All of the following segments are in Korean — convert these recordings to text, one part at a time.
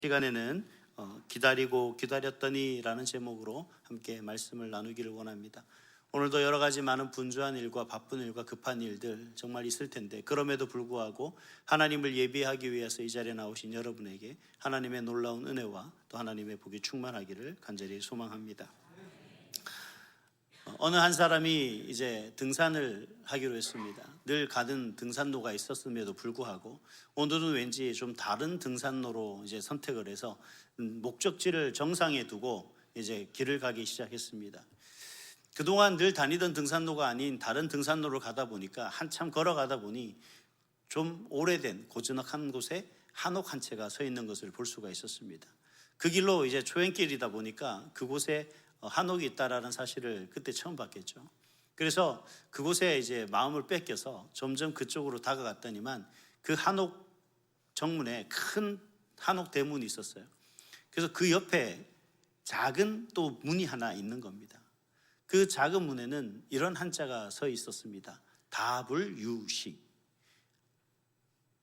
시간에는 기다리고 기다렸더니 라는 제목으로 함께 말씀을 나누기를 원합니다. 오늘도 여러 가지 많은 분주한 일과 바쁜 일과 급한 일들 정말 있을 텐데, 그럼에도 불구하고 하나님을 예비하기 위해서 이 자리에 나오신 여러분에게 하나님의 놀라운 은혜와 또 하나님의 복이 충만하기를 간절히 소망합니다. 어느 한 사람이 이제 등산을 하기로 했습니다. 늘 가던 등산로가 있었음에도 불구하고 오늘은 왠지 좀 다른 등산로로 이제 선택을 해서 목적지를 정상에 두고 이제 길을 가기 시작했습니다. 그동안 늘 다니던 등산로가 아닌 다른 등산로를 가다 보니까 한참 걸어가다 보니 좀 오래된 고즈넉한 곳에 한옥 한 채가 서 있는 것을 볼 수가 있었습니다. 그 길로 이제 초행길이다 보니까 그곳에 한옥이 있다라는 사실을 그때 처음 봤겠죠. 그래서 그곳에 이제 마음을 뺏겨서 점점 그쪽으로 다가갔더니만 그 한옥 정문에 큰 한옥 대문이 있었어요. 그래서 그 옆에 작은 또 문이 하나 있는 겁니다. 그 작은 문에는 이런 한자가 서 있었습니다. 다불유시.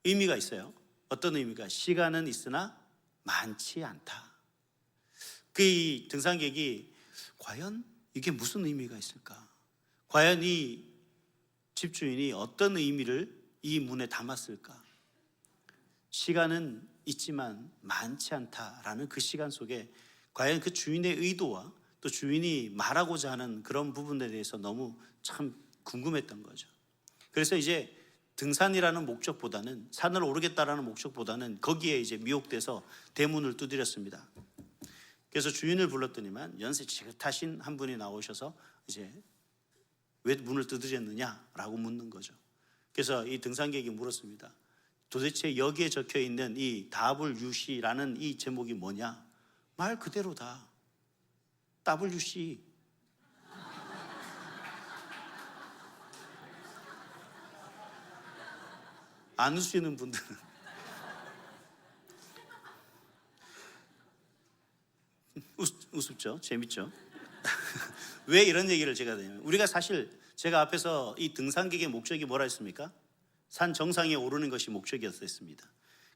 의미가 있어요. 어떤 의미가? 시간은 있으나 많지 않다. 그 등산객이 과연 이게 무슨 의미가 있을까? 과연 이 집주인이 어떤 의미를 이 문에 담았을까? 시간은 있지만 많지 않다라는 그 시간 속에 과연 그 주인의 의도와 또 주인이 말하고자 하는 그런 부분에 대해서 너무 참 궁금했던 거죠. 그래서 이제 등산이라는 목적보다는, 산을 오르겠다라는 목적보다는 거기에 이제 미혹돼서 대문을 두드렸습니다. 그래서 주인을 불렀더니만 연세 지긋하신 한 분이 나오셔서 이제 왜 문을 두드렸느냐라고 묻는 거죠. 그래서 이 등산객이 물었습니다. 도대체 여기에 적혀 있는 이 다불유시라는 이 제목이 뭐냐? 말 그대로다. WC. 안 웃으시는 분들은 우습죠? 재밌죠? 왜 이런 얘기를 제가 드냐면, 우리가 사실 제가 앞에서 이 등산객의 목적이 뭐라 했습니까? 산 정상에 오르는 것이 목적이었습니다.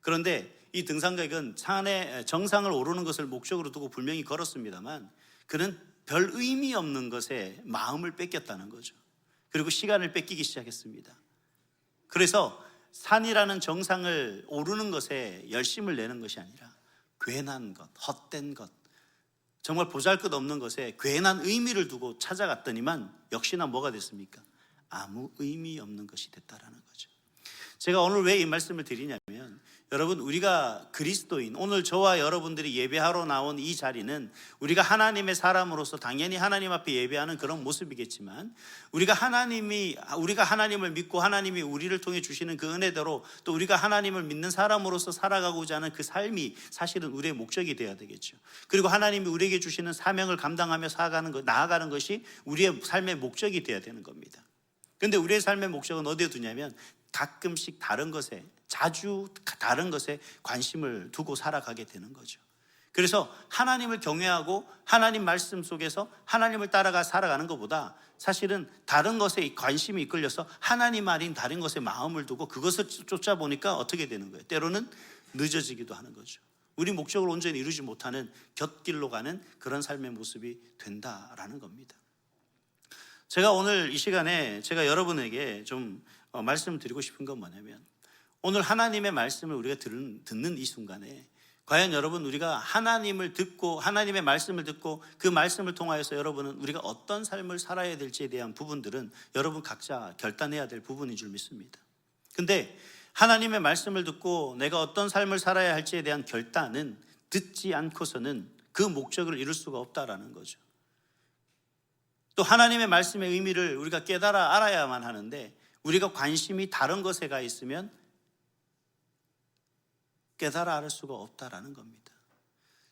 그런데 이 등산객은 산의 정상을 오르는 것을 목적으로 두고 분명히 걸었습니다만, 그는 별 의미 없는 것에 마음을 뺏겼다는 거죠. 그리고 시간을 뺏기기 시작했습니다. 그래서 산이라는 정상을 오르는 것에 열심을 내는 것이 아니라 괜한 것, 헛된 것, 정말 보잘것없는 것에 괜한 의미를 두고 찾아갔더니만 역시나 뭐가 됐습니까? 아무 의미 없는 것이 됐다라는 거죠. 제가 오늘 왜 이 말씀을 드리냐면, 여러분, 우리가 그리스도인, 오늘 저와 여러분들이 예배하러 나온 이 자리는 우리가 하나님의 사람으로서 당연히 하나님 앞에 예배하는 그런 모습이겠지만, 우리가 하나님을 믿고 하나님이 우리를 통해 주시는 그 은혜대로 또 우리가 하나님을 믿는 사람으로서 살아가고자 하는 그 삶이 사실은 우리의 목적이 되어야 되겠죠. 그리고 하나님이 우리에게 주시는 사명을 감당하며 나아가는 것이 우리의 삶의 목적이 되어야 되는 겁니다. 그런데 우리의 삶의 목적은 어디에 두냐면, 가끔씩 다른 것에, 자주 다른 것에 관심을 두고 살아가게 되는 거죠. 그래서 하나님을 경외하고 하나님 말씀 속에서 하나님을 따라가 살아가는 것보다 사실은 다른 것에 관심이 이끌려서 하나님 아닌 다른 것에 마음을 두고 그것을 쫓아보니까 어떻게 되는 거예요? 때로는 늦어지기도 하는 거죠. 우리 목적을 온전히 이루지 못하는 곁길로 가는 그런 삶의 모습이 된다라는 겁니다. 제가 오늘 이 시간에 제가 여러분에게 좀 말씀드리고 싶은 건 뭐냐면, 오늘 하나님의 말씀을 우리가 듣는 이 순간에 과연 여러분, 우리가 하나님을 듣고 하나님의 말씀을 듣고 그 말씀을 통하여서 여러분은 우리가 어떤 삶을 살아야 될지에 대한 부분들은 여러분 각자 결단해야 될 부분인 줄 믿습니다. 근데 하나님의 말씀을 듣고 내가 어떤 삶을 살아야 할지에 대한 결단은 듣지 않고서는 그 목적을 이룰 수가 없다라는 거죠. 또 하나님의 말씀의 의미를 우리가 깨달아 알아야만 하는데, 우리가 관심이 다른 것에 가 있으면 깨달아 알 수가 없다라는 겁니다.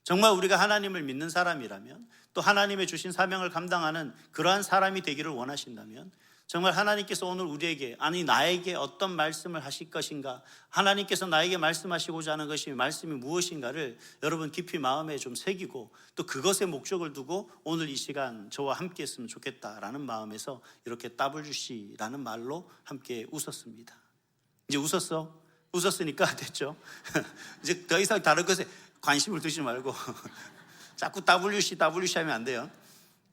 정말 우리가 하나님을 믿는 사람이라면, 또 하나님의 주신 사명을 감당하는 그러한 사람이 되기를 원하신다면, 정말 하나님께서 오늘 우리에게, 아니 나에게 어떤 말씀을 하실 것인가, 하나님께서 나에게 말씀하시고자 하는 것이 말씀이 무엇인가를 여러분 깊이 마음에 좀 새기고, 또 그것에 목적을 두고 오늘 이 시간 저와 함께 했으면 좋겠다라는 마음에서 이렇게 WC라는 말로 함께 웃었습니다. 이제 웃었으니까 됐죠. 이제 더 이상 다른 것에 관심을 두지 말고 자꾸 WC 하면 안 돼요.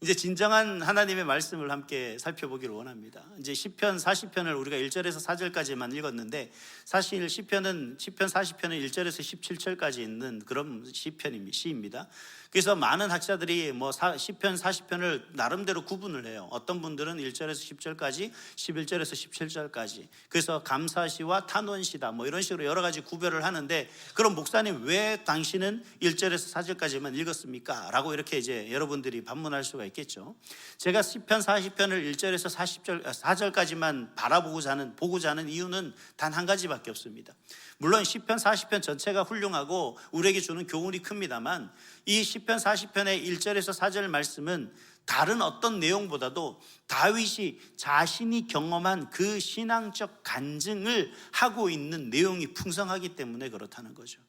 이제 진정한 하나님의 말씀을 함께 살펴보기를 원합니다. 이제 시편 40편을 우리가 1절에서 4절까지만 읽었는데, 사실 시편 40편은 1절에서 17절까지 있는 그런 시입니다. 그래서 많은 학자들이 시편 40편을 나름대로 구분을 해요. 어떤 분들은 1절에서 10절까지, 11절에서 17절까지. 그래서 감사시와 탄원시다 이런 식으로 여러 가지 구별을 하는데, 그럼 목사님 왜 당신은 1절에서 4절까지만 읽었습니까? 라고 이렇게 이제 여러분들이 반문할 수가 있겠죠. 제가 시편 40편을 1절에서 4절까지만 보고자 하는 이유는 단 한 가지밖에 없습니다. 물론 시편 40편 전체가 훌륭하고 우리에게 주는 교훈이 큽니다만, 이 시편 40편의 1절에서 4절 말씀은 다른 어떤 내용보다도 다윗이 자신이 경험한 그 신앙적 간증을 하고 있는 내용이 풍성하기 때문에 그렇다는 거죠.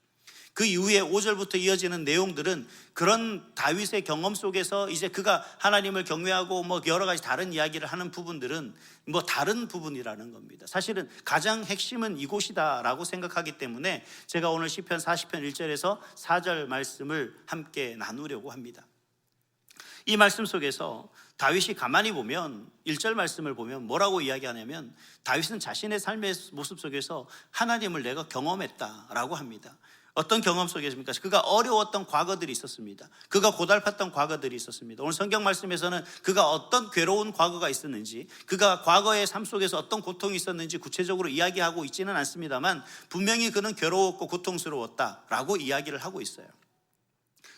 그 이후에 5절부터 이어지는 내용들은 그런 다윗의 경험 속에서 이제 그가 하나님을 경외하고 여러 가지 다른 이야기를 하는 부분들은 다른 부분이라는 겁니다. 사실은 가장 핵심은 이곳이다라고 생각하기 때문에 제가 오늘 시편 40편 1절에서 4절 말씀을 함께 나누려고 합니다. 이 말씀 속에서 다윗이 가만히 보면 1절 말씀을 보면 뭐라고 이야기하냐면, 다윗은 자신의 삶의 모습 속에서 하나님을 내가 경험했다라고 합니다. 어떤 경험 속에입니까? 그가 어려웠던 과거들이 있었습니다. 그가 고달팠던 과거들이 있었습니다. 오늘 성경 말씀에서는 그가 어떤 괴로운 과거가 있었는지, 그가 과거의 삶 속에서 어떤 고통이 있었는지 구체적으로 이야기하고 있지는 않습니다만, 분명히 그는 괴로웠고 고통스러웠다라고 이야기를 하고 있어요.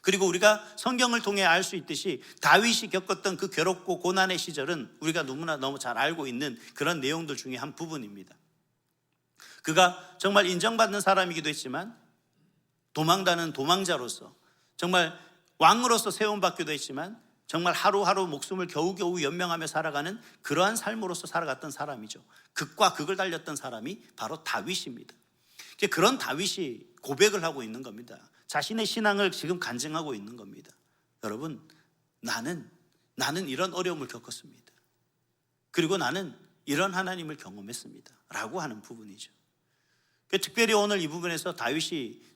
그리고 우리가 성경을 통해 알 수 있듯이 다윗이 겪었던 그 괴롭고 고난의 시절은 우리가 너무나 너무 잘 알고 있는 그런 내용들 중에 한 부분입니다. 그가 정말 인정받는 사람이기도 했지만, 도망다는 도망자로서, 정말 왕으로서 세움받기도 했지만, 정말 하루하루 목숨을 겨우겨우 연명하며 살아가는 그러한 삶으로서 살아갔던 사람이죠. 극과 극을 달렸던 사람이 바로 다윗입니다. 그런 다윗이 고백을 하고 있는 겁니다. 자신의 신앙을 지금 간증하고 있는 겁니다. 여러분, 나는 이런 어려움을 겪었습니다. 그리고 나는 이런 하나님을 경험했습니다 라고 하는 부분이죠. 특별히 오늘 이 부분에서 다윗이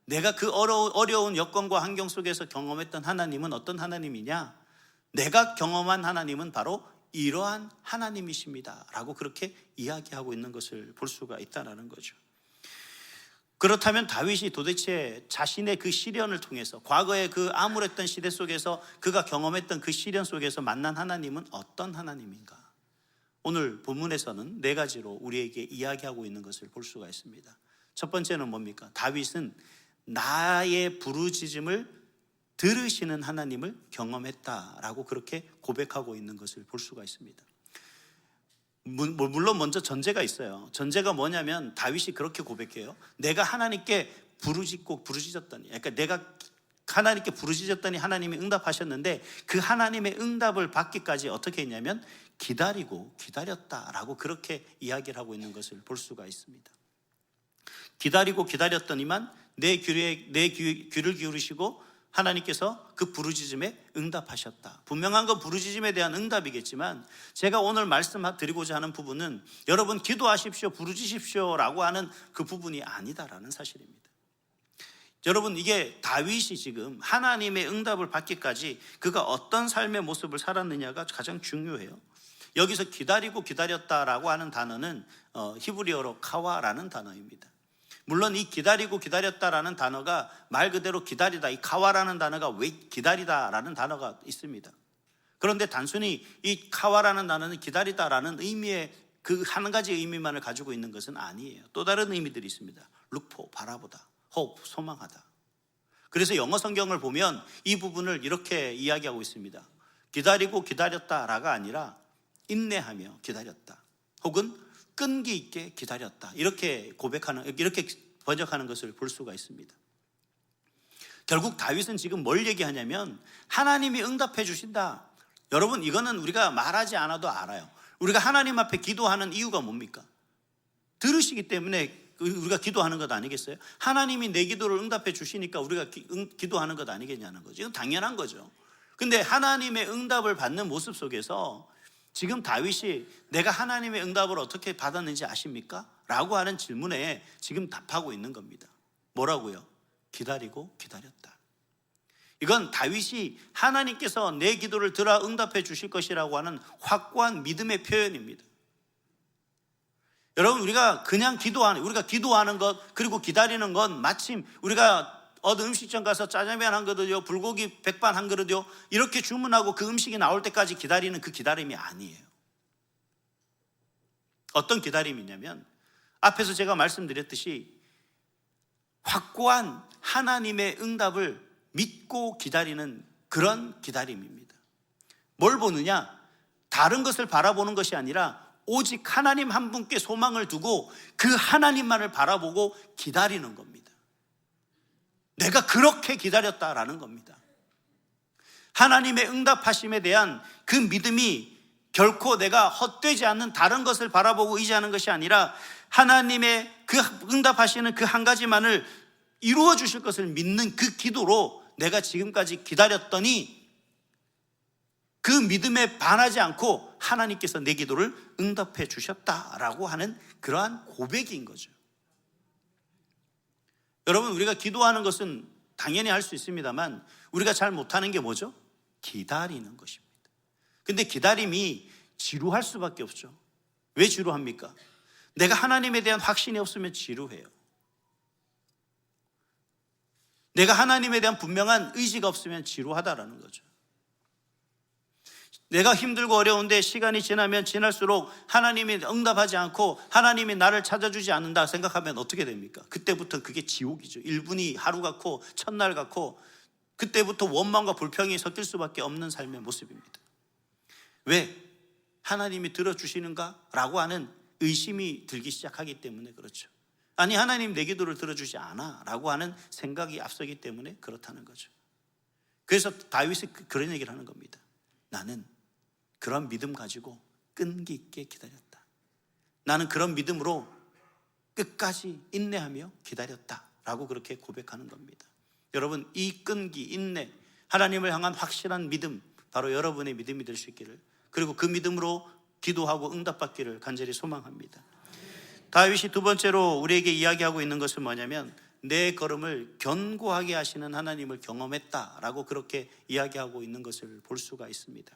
내가 그 어려운 여건과 환경 속에서 경험했던 하나님은 어떤 하나님이냐? 내가 경험한 하나님은 바로 이러한 하나님이십니다 라고 그렇게 이야기하고 있는 것을 볼 수가 있다는 거죠. 그렇다면 다윗이 도대체 자신의 그 시련을 통해서, 과거의 그 암울했던 시대 속에서 그가 경험했던 그 시련 속에서 만난 하나님은 어떤 하나님인가? 오늘 본문에서는 4가지로 우리에게 이야기하고 있는 것을 볼 수가 있습니다. 첫 번째는 뭡니까? 다윗은 나의 부르짖음을 들으시는 하나님을 경험했다라고 그렇게 고백하고 있는 것을 볼 수가 있습니다. 물론 먼저 전제가 있어요. 전제가 뭐냐면 다윗이 그렇게 고백해요. 내가 하나님께 부르짖었더니, 그러니까 내가 하나님께 부르짖었더니 하나님이 응답하셨는데, 그 하나님의 응답을 받기까지 어떻게 했냐면 기다리고 기다렸다라고 그렇게 이야기를 하고 있는 것을 볼 수가 있습니다. 기다리고 기다렸더니만 내 귀를 기울이시고 하나님께서 그 부르짖음에 응답하셨다. 분명한 건 부르짖음에 대한 응답이겠지만, 제가 오늘 말씀드리고자 하는 부분은 여러분 기도하십시오, 부르짖으십시오 라고 하는 그 부분이 아니다라는 사실입니다. 여러분, 이게 다윗이 지금 하나님의 응답을 받기까지 그가 어떤 삶의 모습을 살았느냐가 가장 중요해요. 여기서 기다리고 기다렸다라고 하는 단어는 히브리어로 카와라는 단어입니다. 물론 이 기다리고 기다렸다라는 단어가 말 그대로 기다리다, 이 카와라는 단어가 왜 기다리다라는 단어가 있습니다. 그런데 단순히 이 카와라는 단어는 기다리다라는 의미의 그 한 가지 의미만을 가지고 있는 것은 아니에요. 또 다른 의미들이 있습니다. look for, 바라보다, hope, 소망하다. 그래서 영어 성경을 보면 이 부분을 이렇게 이야기하고 있습니다. 기다리고 기다렸다라가 아니라 인내하며 기다렸다, 혹은 끈기 있게 기다렸다, 이렇게 번역하는 것을 볼 수가 있습니다. 결국 다윗은 지금 뭘 얘기하냐면 하나님이 응답해 주신다. 여러분, 이거는 우리가 말하지 않아도 알아요. 우리가 하나님 앞에 기도하는 이유가 뭡니까? 들으시기 때문에 우리가 기도하는 것 아니겠어요? 하나님이 내 기도를 응답해 주시니까 우리가 기도하는 것 아니겠냐는 거죠. 이건 당연한 거죠. 근데 하나님의 응답을 받는 모습 속에서 지금 다윗이 내가 하나님의 응답을 어떻게 받았는지 아십니까? 라고 하는 질문에 지금 답하고 있는 겁니다. 뭐라고요? 기다리고 기다렸다. 이건 다윗이 하나님께서 내 기도를 들어 응답해 주실 것이라고 하는 확고한 믿음의 표현입니다. 여러분, 우리가 그냥 우리가 기도하는 것 그리고 기다리는 건 마침 우리가 어느 음식점 가서 짜장면 한 그릇요, 불고기 백반 한 그릇요, 이렇게 주문하고 그 음식이 나올 때까지 기다리는 그 기다림이 아니에요. 어떤 기다림이냐면 앞에서 제가 말씀드렸듯이 확고한 하나님의 응답을 믿고 기다리는 그런 기다림입니다. 뭘 보느냐? 다른 것을 바라보는 것이 아니라 오직 하나님 한 분께 소망을 두고 그 하나님만을 바라보고 기다리는 겁니다. 내가 그렇게 기다렸다라는 겁니다. 하나님의 응답하심에 대한 그 믿음이 결코 내가 헛되지 않는 다른 것을 바라보고 의지하는 것이 아니라 하나님의 그 응답하시는 그 한 가지만을 이루어 주실 것을 믿는 그 기도로 내가 지금까지 기다렸더니 그 믿음에 반하지 않고 하나님께서 내 기도를 응답해 주셨다라고 하는 그러한 고백인 거죠. 여러분, 우리가 기도하는 것은 당연히 할 수 있습니다만 우리가 잘 못하는 게 뭐죠? 기다리는 것입니다. 근데 기다림이 지루할 수밖에 없죠. 왜 지루합니까? 내가 하나님에 대한 확신이 없으면 지루해요. 내가 하나님에 대한 분명한 의지가 없으면 지루하다라는 거죠. 내가 힘들고 어려운데 시간이 지나면 지날수록 하나님이 응답하지 않고 하나님이 나를 찾아주지 않는다 생각하면 어떻게 됩니까? 그때부터 그게 지옥이죠. 1분이 하루 같고 첫날 같고 그때부터 원망과 불평이 섞일 수밖에 없는 삶의 모습입니다. 왜? 하나님이 들어주시는가? 라고 하는 의심이 들기 시작하기 때문에 그렇죠. 아니, 하나님 내 기도를 들어주지 않아 라고 하는 생각이 앞서기 때문에 그렇다는 거죠. 그래서 다윗이 그런 얘기를 하는 겁니다. 나는 그런 믿음 가지고 끈기 있게 기다렸다. 나는 그런 믿음으로 끝까지 인내하며 기다렸다 라고 그렇게 고백하는 겁니다. 여러분, 이 끈기, 인내, 하나님을 향한 확실한 믿음, 바로 여러분의 믿음이 될 수 있기를, 그리고 그 믿음으로 기도하고 응답받기를 간절히 소망합니다. 다윗이 두 번째로 우리에게 이야기하고 있는 것은 뭐냐면 내 걸음을 견고하게 하시는 하나님을 경험했다라고 그렇게 이야기하고 있는 것을 볼 수가 있습니다.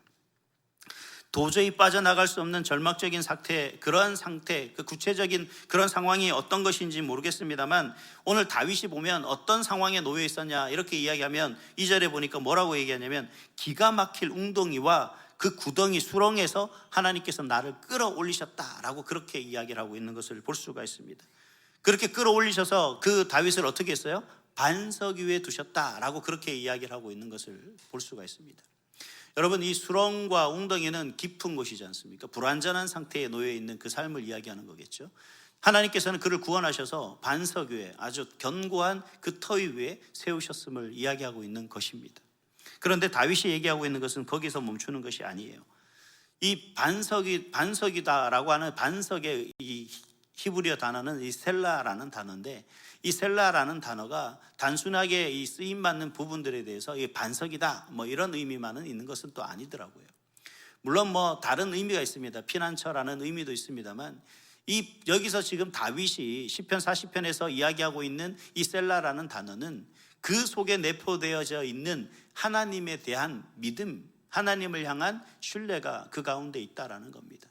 도저히 빠져나갈 수 없는 절망적인 상태, 그러한 상태, 그 구체적인 그런 상황이 어떤 것인지 모르겠습니다만 오늘 다윗이 보면 어떤 상황에 놓여 있었냐 이렇게 이야기하면 2절에 보니까 뭐라고 얘기하냐면 기가 막힐 웅덩이와 그 구덩이 수렁에서 하나님께서 나를 끌어올리셨다라고 그렇게 이야기를 하고 있는 것을 볼 수가 있습니다. 그렇게 끌어올리셔서 그 다윗을 어떻게 했어요? 반석 위에 두셨다라고 그렇게 이야기를 하고 있는 것을 볼 수가 있습니다. 여러분, 이 수렁과 웅덩이는 깊은 곳이지 않습니까? 불완전한 상태에 놓여 있는 그 삶을 이야기하는 거겠죠. 하나님께서는 그를 구원하셔서 반석 위에 아주 견고한 그 터위 위에 세우셨음을 이야기하고 있는 것입니다. 그런데 다윗이 얘기하고 있는 것은 거기서 멈추는 것이 아니에요. 이 반석이다라고 하는 반석의 이 히브리어 단어는 이 셀라라는 단어인데 이 셀라라는 단어가 단순하게 이 쓰임받는 부분들에 대해서 이 반석이다 뭐 이런 의미만은 있는 것은 또 아니더라고요. 물론 뭐 다른 의미가 있습니다. 피난처라는 의미도 있습니다만 여기서 지금 다윗이 시편 40편에서 이야기하고 있는 이 셀라라는 단어는 그 속에 내포되어져 있는 하나님에 대한 믿음, 하나님을 향한 신뢰가 그 가운데 있다라는 겁니다.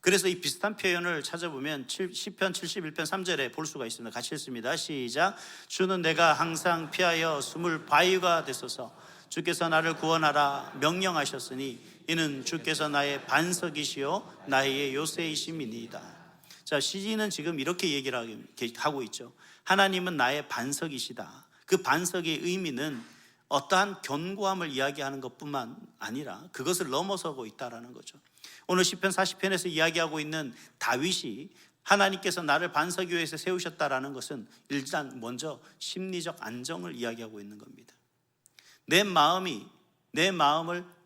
그래서 이 비슷한 표현을 찾아보면 시편 71편 3절에 볼 수가 있습니다. 같이 읽습니다. 시작. 주는 내가 항상 피하여 숨을 바위가 되소서. 주께서 나를 구원하라 명령하셨으니 이는 주께서 나의 반석이시요 나의 요새이심이니이다. 자, 시인은 지금 이렇게 얘기를 하고 있죠. 하나님은 나의 반석이시다. 그 반석의 의미는 어떠한 견고함을 이야기하는 것뿐만 아니라 그것을 넘어서고 있다라는 거죠. 오늘 시편 40편에서 이야기하고 있는 다윗이 하나님께서 나를 반석 위에서 세우셨다라는 것은 일단 먼저 심리적 안정을 이야기하고 있는 겁니다. 내 마음을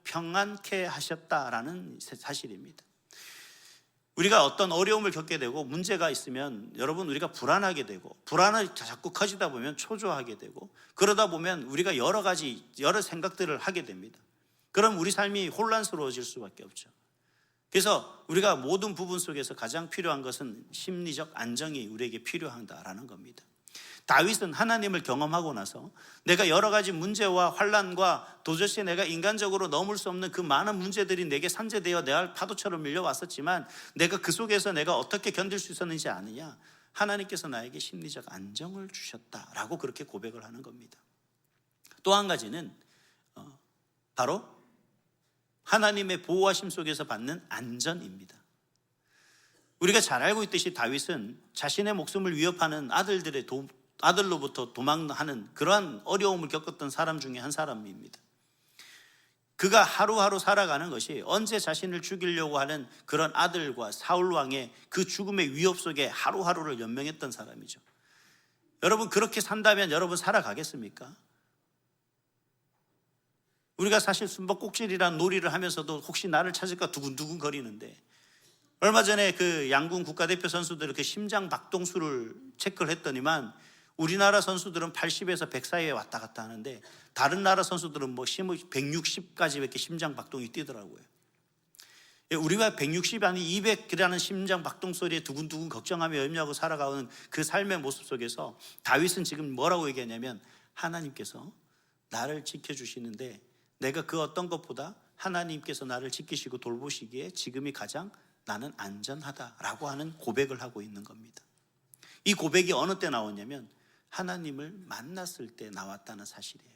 평안케 하셨다라는 사실입니다. 우리가 어떤 어려움을 겪게 되고 문제가 있으면 여러분 우리가 불안하게 되고 불안이 자꾸 커지다 보면 초조하게 되고 그러다 보면 우리가 여러 생각들을 하게 됩니다. 그럼 우리 삶이 혼란스러워질 수밖에 없죠. 그래서 우리가 모든 부분 속에서 가장 필요한 것은 심리적 안정이 우리에게 필요하다라는 겁니다. 다윗은 하나님을 경험하고 나서 내가 여러 가지 문제와 환난과 도저히 내가 인간적으로 넘을 수 없는 그 많은 문제들이 내게 산재되어 내 파도처럼 밀려왔었지만 내가 그 속에서 내가 어떻게 견딜 수 있었는지 아느냐? 하나님께서 나에게 심리적 안정을 주셨다라고 그렇게 고백을 하는 겁니다. 또 한 가지는 바로 하나님의 보호하심 속에서 받는 안전입니다. 우리가 잘 알고 있듯이 다윗은 자신의 목숨을 위협하는 아들로부터 도망하는 그러한 어려움을 겪었던 사람 중에 한 사람입니다. 그가 하루하루 살아가는 것이 언제 자신을 죽이려고 하는 그런 아들과 사울 왕의 그 죽음의 위협 속에 하루하루를 연명했던 사람이죠. 여러분, 그렇게 산다면 여러분 살아가겠습니까? 우리가 사실 숨바꼭질이란 놀이를 하면서도 혹시 나를 찾을까 두근두근 거리는데, 얼마 전에 그 양궁 국가대표 선수들의 그 심장 박동수를 체크를 했더니만 우리나라 선수들은 80에서 100 사이에 왔다 갔다 하는데 다른 나라 선수들은 뭐 160까지 이렇게 심장 박동이 뛰더라고요. 우리가 160 아니 200이라는 심장 박동 소리에 두근두근 걱정하며 염려하고 살아가는 그 삶의 모습 속에서 다윗은 지금 뭐라고 얘기하냐면, 하나님께서 나를 지켜주시는데 내가 그 어떤 것보다 하나님께서 나를 지키시고 돌보시기에 지금이 가장 나는 안전하다라고 하는 고백을 하고 있는 겁니다. 이 고백이 어느 때 나왔냐면 하나님을 만났을 때 나왔다는 사실이에요.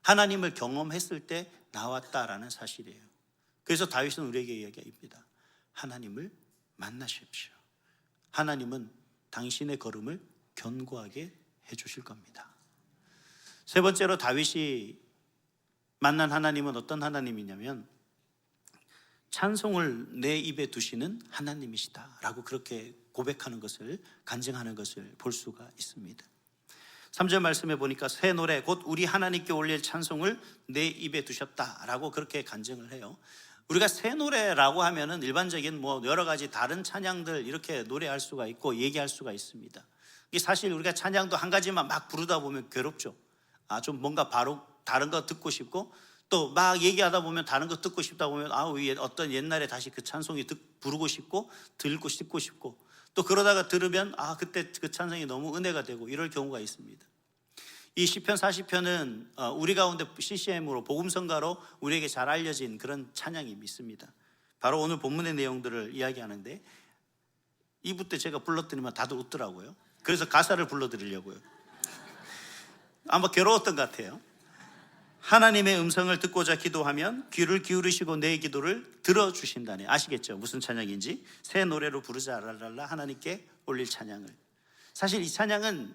하나님을 경험했을 때 나왔다라는 사실이에요. 그래서 다윗은 우리에게 이야기합니다. 하나님을 만나십시오. 하나님은 당신의 걸음을 견고하게 해주실 겁니다. 세 번째로 다윗이 만난 하나님은 어떤 하나님이냐면 찬송을 내 입에 두시는 하나님이시다 라고 그렇게 고백하는 것을, 간증하는 것을 볼 수가 있습니다. 3절 말씀에 보니까 새 노래 곧 우리 하나님께 올릴 찬송을 내 입에 두셨다라고 그렇게 간증을 해요. 우리가 새 노래라고 하면은 일반적인 뭐 여러 가지 다른 찬양들 이렇게 노래할 수가 있고 얘기할 수가 있습니다. 이게 사실 우리가 찬양도 한 가지만 막 부르다 보면 괴롭죠. 좀 뭔가 바로 다른 거 듣고 싶고, 또 막 얘기하다 보면 다른 거 듣고 싶다 보면 어떤 옛날에 다시 그 찬송이 부르고 싶고 듣고 싶고, 또 그러다가 들으면 그때 그 찬송이 너무 은혜가 되고 이럴 경우가 있습니다. 이 시편 40편은 우리 가운데 CCM으로 복음성가로 우리에게 잘 알려진 그런 찬양이 있습니다. 바로 오늘 본문의 내용들을 이야기하는데 2부 때 제가 불러드리면 다들 웃더라고요. 그래서 가사를 불러드리려고요. 아마 괴로웠던 것 같아요. 하나님의 음성을 듣고자 기도하면 귀를 기울이시고 내 기도를 들어주신다네. 아시겠죠? 무슨 찬양인지. 새 노래로 부르자 랄랄라 하나님께 올릴 찬양을. 사실 이 찬양은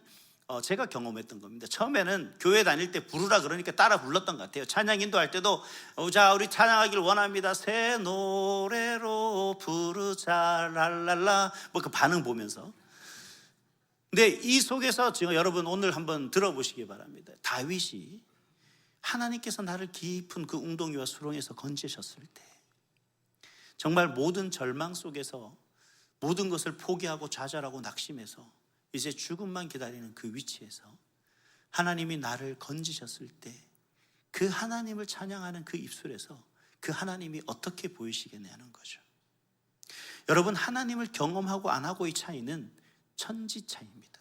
제가 경험했던 겁니다. 처음에는 교회 다닐 때 부르라 그러니까 따라 불렀던 것 같아요. 찬양 인도할 때도 자 우리 찬양하길 원합니다. 새 노래로 부르자 랄랄라 뭐 그 반응 보면서. 근데 이 속에서 지금 여러분 오늘 한번 들어보시기 바랍니다. 다윗이 하나님께서 나를 깊은 그 웅덩이와 수렁에서 건지셨을 때, 정말 모든 절망 속에서 모든 것을 포기하고 좌절하고 낙심해서 이제 죽음만 기다리는 그 위치에서 하나님이 나를 건지셨을 때 그 하나님을 찬양하는 그 입술에서 그 하나님이 어떻게 보이시겠냐는 거죠. 여러분, 하나님을 경험하고 안 하고의 차이는 천지 차이입니다.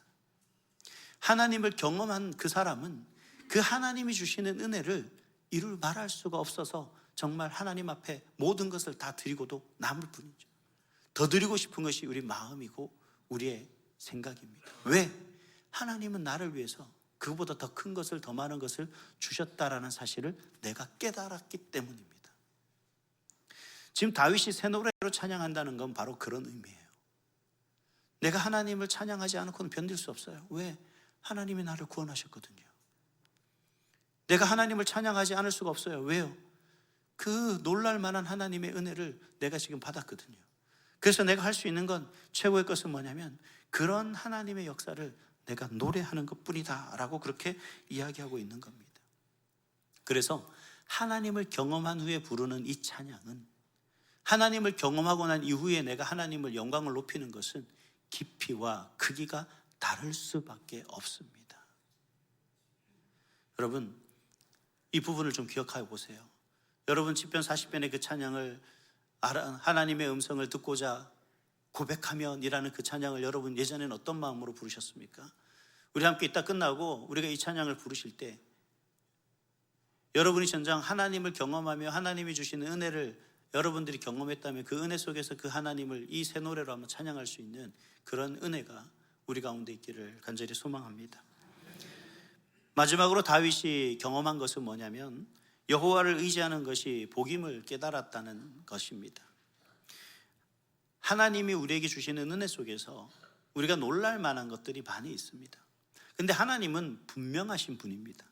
하나님을 경험한 그 사람은 그 하나님이 주시는 은혜를 이루 말할 수가 없어서 정말 하나님 앞에 모든 것을 다 드리고도 남을 뿐이죠. 더 드리고 싶은 것이 우리 마음이고 우리의 생각입니다. 왜? 하나님은 나를 위해서 그보다 더 큰 것을, 더 많은 것을 주셨다라는 사실을 내가 깨달았기 때문입니다. 지금 다윗이 새 노래로 찬양한다는 건 바로 그런 의미예요. 내가 하나님을 찬양하지 않고는 견딜 수 없어요. 왜? 하나님이 나를 구원하셨거든요. 내가 하나님을 찬양하지 않을 수가 없어요. 왜요? 그 놀랄만한 하나님의 은혜를 내가 지금 받았거든요. 그래서 내가 할 수 있는 건 최고의 것은 뭐냐면 그런 하나님의 역사를 내가 노래하는 것뿐이다 라고 그렇게 이야기하고 있는 겁니다. 그래서 하나님을 경험한 후에 부르는 이 찬양은, 하나님을 경험하고 난 이후에 내가 하나님을 영광을 높이는 것은 깊이와 크기가 다를 수밖에 없습니다. 여러분, 이 부분을 좀 기억하고 보세요. 여러분, 시편 40편의 그 찬양을, 하나님의 음성을 듣고자 고백하면이라는 그 찬양을 여러분 예전에는 어떤 마음으로 부르셨습니까? 우리 함께 이따 끝나고 우리가 이 찬양을 부르실 때 여러분이 전장 하나님을 경험하며 하나님이 주시는 은혜를 여러분들이 경험했다면 그 은혜 속에서 그 하나님을 이 새 노래로 한번 찬양할 수 있는 그런 은혜가 우리 가운데 있기를 간절히 소망합니다. 마지막으로 다윗이 경험한 것은 뭐냐면 여호와를 의지하는 것이 복임을 깨달았다는 것입니다. 하나님이 우리에게 주시는 은혜 속에서 우리가 놀랄 만한 것들이 많이 있습니다. 근데 하나님은 분명하신 분입니다.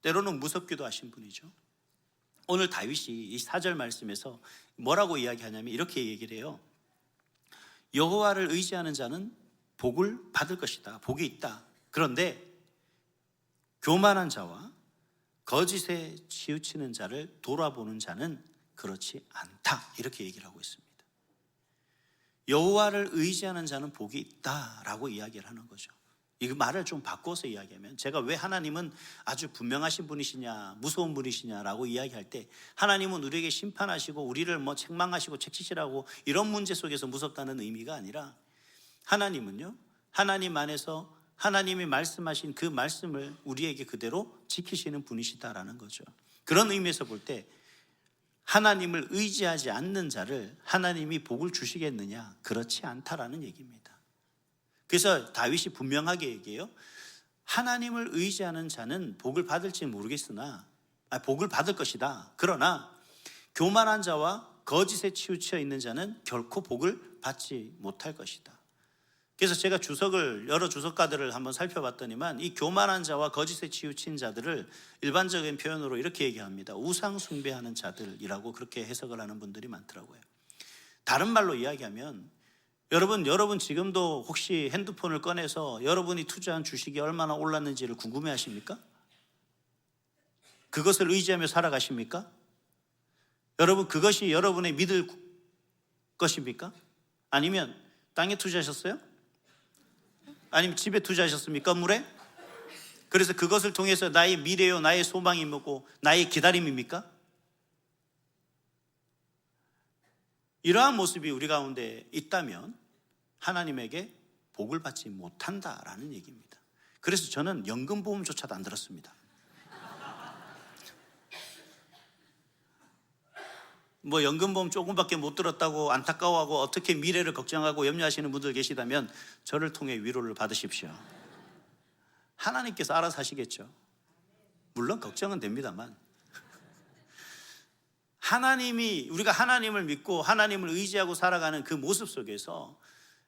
때로는 무섭기도 하신 분이죠. 오늘 다윗이 이 4절 말씀에서 뭐라고 이야기하냐면 이렇게 얘기를 해요. 여호와를 의지하는 자는 복을 받을 것이다. 복이 있다. 그런데 교만한 자와 거짓에 치우치는 자를 돌아보는 자는 그렇지 않다. 이렇게 얘기를 하고 있습니다. 여호와를 의지하는 자는 복이 있다라고 이야기를 하는 거죠. 이 말을 좀 바꿔서 이야기하면 제가 왜 하나님은 아주 분명하신 분이시냐 무서운 분이시냐라고 이야기할 때 하나님은 우리에게 심판하시고 우리를 책망하시고 책치시라고 이런 문제 속에서 무섭다는 의미가 아니라 하나님은요 하나님 안에서 하나님이 말씀하신 그 말씀을 우리에게 그대로 지키시는 분이시다라는 거죠. 그런 의미에서 볼 때 하나님을 의지하지 않는 자를 하나님이 복을 주시겠느냐? 그렇지 않다라는 얘기입니다. 그래서 다윗이 분명하게 얘기해요. 하나님을 의지하는 자는 복을 받을지 모르겠으나 복을 받을 것이다. 그러나 교만한 자와 거짓에 치우쳐 있는 자는 결코 복을 받지 못할 것이다. 그래서 제가 여러 주석가들을 한번 살펴봤더니만 이 교만한 자와 거짓에 치우친 자들을 일반적인 표현으로 이렇게 얘기합니다. 우상 숭배하는 자들이라고 그렇게 해석을 하는 분들이 많더라고요. 다른 말로 이야기하면 여러분 지금도 혹시 핸드폰을 꺼내서 여러분이 투자한 주식이 얼마나 올랐는지를 궁금해 하십니까? 그것을 의지하며 살아가십니까? 여러분 그것이 여러분의 믿을 것입니까? 아니면 땅에 투자하셨어요? 아니면 집에 투자하셨습니까? 건물에? 그래서 그것을 통해서 나의 미래요 나의 소망이 뭐고 나의 기다림입니까? 이러한 모습이 우리 가운데 있다면 하나님에게 복을 받지 못한다라는 얘기입니다. 그래서 저는 연금보험조차도 안 들었습니다. 연금보험 조금밖에 못 들었다고 안타까워하고 어떻게 미래를 걱정하고 염려하시는 분들 계시다면 저를 통해 위로를 받으십시오. 하나님께서 알아서 하시겠죠. 물론 걱정은 됩니다만 우리가 하나님을 믿고 하나님을 의지하고 살아가는 그 모습 속에서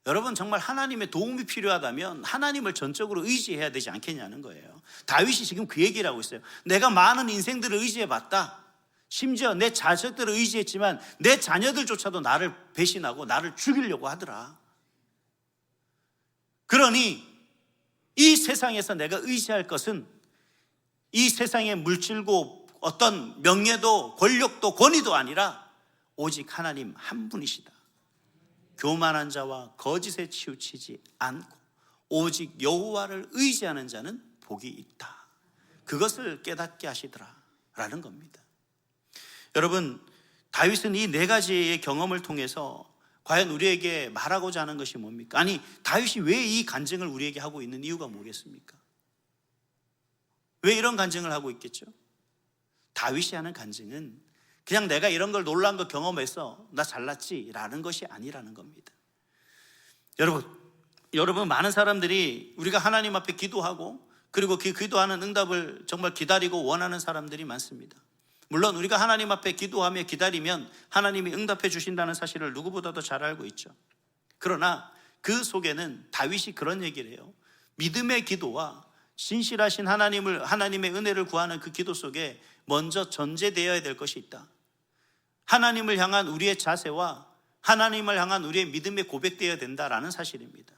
여러분 정말 하나님의 도움이 필요하다면 하나님을 전적으로 의지해야 되지 않겠냐는 거예요. 다윗이 지금 그 얘기를 하고 있어요. 내가 많은 인생들을 의지해봤다. 심지어 내 자식들을 의지했지만 내 자녀들조차도 나를 배신하고 나를 죽이려고 하더라. 그러니 이 세상에서 내가 의지할 것은 이 세상의 물질고 어떤 명예도 권력도 권위도 아니라 오직 하나님 한 분이시다. 교만한 자와 거짓에 치우치지 않고 오직 여호와를 의지하는 자는 복이 있다. 그것을 깨닫게 하시더라라는 겁니다. 여러분 다윗은 이 4가지의 경험을 통해서 과연 우리에게 말하고자 하는 것이 뭡니까? 아니 다윗이 왜 이 간증을 우리에게 하고 있는 이유가 뭐겠습니까? 왜 이런 간증을 하고 있겠죠? 다윗이 하는 간증은 그냥 내가 이런 걸 놀라운 걸 경험해서 나 잘났지라는 것이 아니라는 겁니다. 여러분 많은 사람들이 우리가 하나님 앞에 기도하고 그리고 그 기도하는 응답을 정말 기다리고 원하는 사람들이 많습니다. 물론 우리가 하나님 앞에 기도하며 기다리면 하나님이 응답해 주신다는 사실을 누구보다도 잘 알고 있죠. 그러나 그 속에는 다윗이 그런 얘기를 해요. 믿음의 기도와 신실하신 하나님의 은혜를 구하는 그 기도 속에 먼저 전제되어야 될 것이 있다. 하나님을 향한 우리의 자세와 하나님을 향한 우리의 믿음이 고백되어야 된다라는 사실입니다.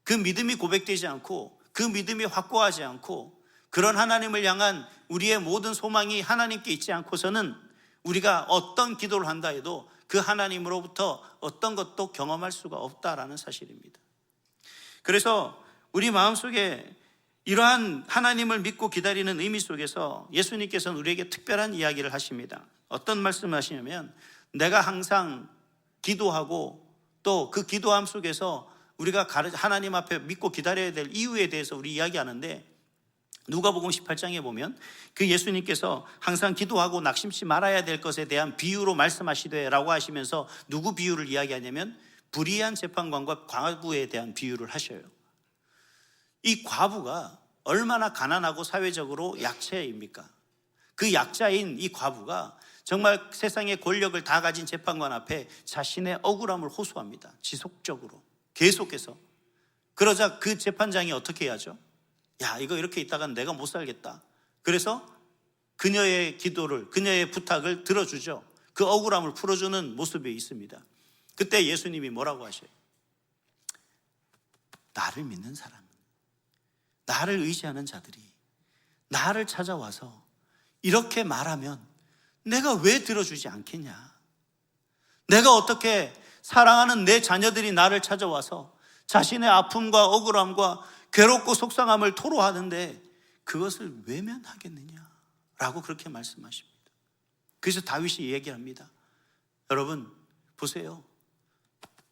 그 믿음이 고백되지 않고 그 믿음이 확고하지 않고 그런 하나님을 향한 우리의 모든 소망이 하나님께 있지 않고서는 우리가 어떤 기도를 한다 해도 그 하나님으로부터 어떤 것도 경험할 수가 없다라는 사실입니다. 그래서 우리 마음속에 이러한 하나님을 믿고 기다리는 의미 속에서 예수님께서는 우리에게 특별한 이야기를 하십니다. 어떤 말씀을 하시냐면 내가 항상 기도하고 또 그 기도함 속에서 우리가 하나님 앞에 믿고 기다려야 될 이유에 대해서 우리 이야기하는데, 누가복음 18장에 보면 그 예수님께서 항상 기도하고 낙심치 말아야 될 것에 대한 비유로 말씀하시되 라고 하시면서 누구 비유를 이야기하냐면 불의한 재판관과 과부에 대한 비유를 하셔요. 이 과부가 얼마나 가난하고 사회적으로 약자입니까? 그 약자인 이 과부가 정말 세상의 권력을 다 가진 재판관 앞에 자신의 억울함을 호소합니다. 지속적으로 계속해서. 그러자 그 재판장이 어떻게 해야죠? 야, 이거 이렇게 있다간 내가 못 살겠다. 그래서 그녀의 기도를, 그녀의 부탁을 들어주죠. 그 억울함을 풀어주는 모습이 있습니다. 그때 예수님이 뭐라고 하셔요? 나를 믿는 사람, 나를 의지하는 자들이 나를 찾아와서 이렇게 말하면 내가 왜 들어주지 않겠냐? 내가 어떻게 사랑하는 내 자녀들이 나를 찾아와서 자신의 아픔과 억울함과 괴롭고 속상함을 토로하는데 그것을 외면하겠느냐? 라고 그렇게 말씀하십니다. 그래서 다윗이 얘기합니다. 여러분 보세요.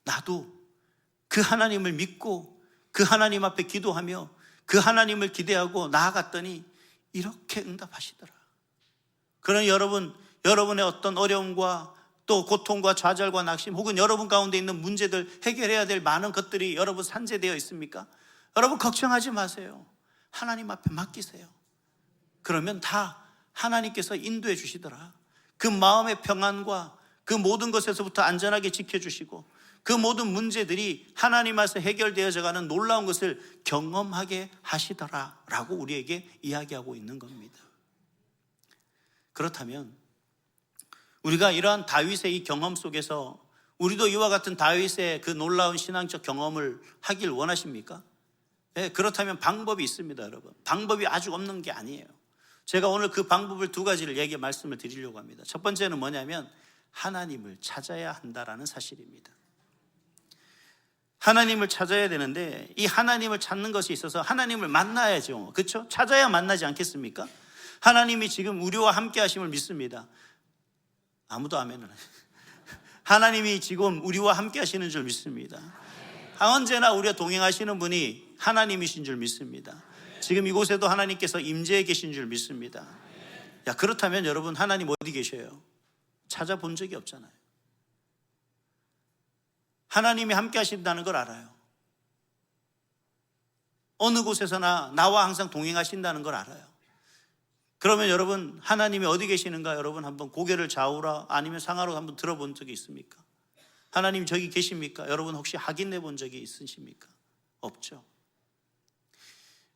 나도 그 하나님을 믿고 그 하나님 앞에 기도하며 그 하나님을 기대하고 나아갔더니 이렇게 응답하시더라. 그러나 여러분의 어떤 어려움과 또 고통과 좌절과 낙심 혹은 여러분 가운데 있는 문제들, 해결해야 될 많은 것들이 여러분 산재되어 있습니까? 여러분 걱정하지 마세요. 하나님 앞에 맡기세요. 그러면 다 하나님께서 인도해 주시더라. 그 마음의 평안과 그 모든 것에서부터 안전하게 지켜주시고 그 모든 문제들이 하나님 앞에서 해결되어져 가는 놀라운 것을 경험하게 하시더라 라고 우리에게 이야기하고 있는 겁니다. 그렇다면 우리가 이러한 다윗의 이 경험 속에서 우리도 이와 같은 다윗의 그 놀라운 신앙적 경험을 하길 원하십니까? 네, 그렇다면 방법이 있습니다, 여러분. 방법이 아주 없는 게 아니에요. 제가 오늘 그 방법을 두 가지를 말씀을 드리려고 합니다. 첫 번째는 뭐냐면 하나님을 찾아야 한다라는 사실입니다. 하나님을 찾아야 되는데 이 하나님을 찾는 것에 있어서 하나님을 만나야죠. 그렇죠? 찾아야 만나지 않겠습니까? 하나님이 지금 우리와 함께 하심을 믿습니다. 아무도 아멘을 하세요. 하나님이 지금 우리와 함께 하시는 줄 믿습니다. 언제나 우리와 동행하시는 분이 하나님이신 줄 믿습니다. 지금 이곳에도 하나님께서 임재해 계신 줄 믿습니다. 야, 그렇다면 여러분 하나님 어디 계셔요? 찾아본 적이 없잖아요. 하나님이 함께 하신다는 걸 알아요. 어느 곳에서나 나와 항상 동행하신다는 걸 알아요. 그러면 여러분 하나님이 어디 계시는가 여러분 한번 고개를 좌우라 아니면 상하로 한번 들어본 적이 있습니까? 하나님 저기 계십니까? 여러분 혹시 확인해 본 적이 있으십니까? 없죠.